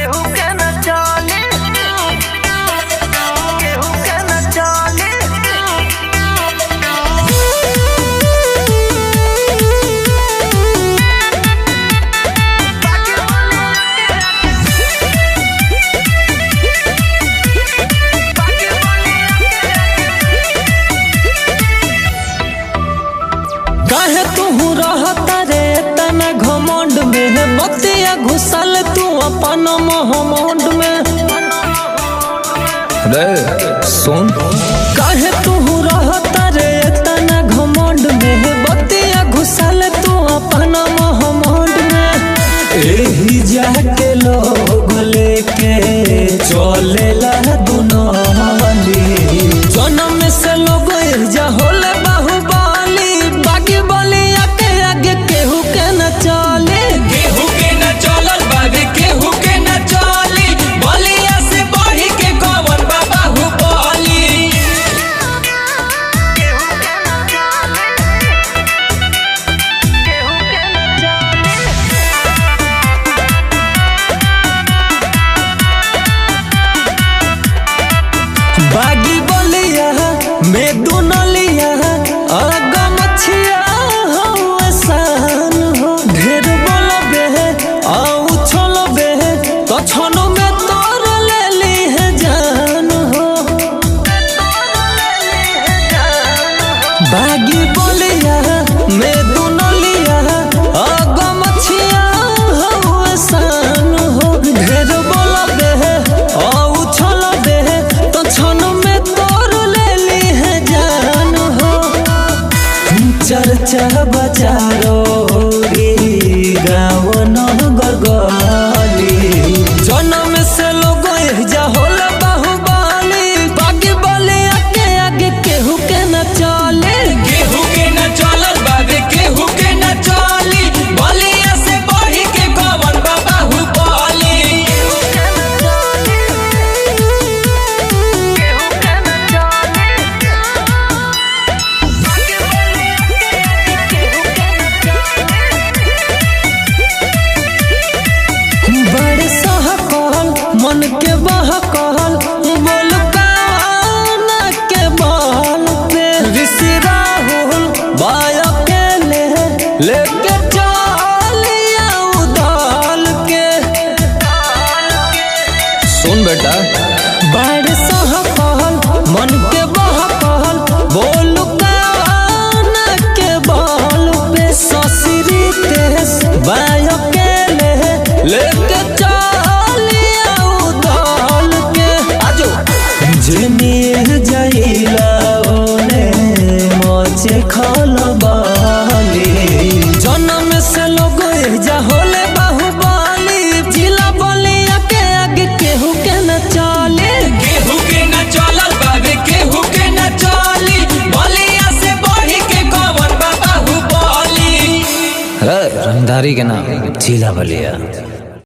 केहू के न चले, केहू के न चले। काहे तू रहता रे तना घमंड में, बतिया घुसल तू अपन महमंड में। रे सुन, काहे तू रहता रे तना घमंड में, बतिया घुसल तू अपन महमंड में। एही जाके लोग लेके चलेला दुनाली, जन्म से लोग एजा होले बाहुबली। बाकी बलिया के आगे केहू के न चले, केहू के न चलल बाबे, केहू के न चली। बलिया से बढ़ी के कवन बा बाहुबली। केहू के न चले, केहू के न चले। बागी बलिया में दुनलिया आगा मछिया हो आसान हो। ढेर बोलबे आउ छोलबे तो छनो में तोर लेली है जान हो। बागी बलिया में दुनलिया आगा मछिया हो आसान हो। ढेर बोलबे आउ छोलबे तो छनो में तोर लेली है जान हो। चर्चा बचारो गाँव नगर गली, जन्म से लोग एजा होला बाहुबली। बागी बलिया के आगे केहू के न चले, केहू के न चलल बाबे, केहू के न चली। बलिया से बढ़ी के कवन बा बाहुबली। बड़े सहकल मन के बहकल, बोल काना के बल पे। ऋषि राहुल बाय अकेले लेके चलिया उदल के। सुन बेटा, बड़े सहकल मन के बहकल, बोल काना के बल पे। ससुरी तेस बाय अकेले लेके चलिया उदल के। आजो जमीन जाइला ओने मचे खलबाली, जन्म से लोग एजा होले बाहुबली। जिला बलिया के आगे केहू के न चले, केहू के न चलल बाबे, केहू के न चली। बलिया से बढ़ी के कवन बा बाहुबली। रंगधारी के नाम जिला बलिया।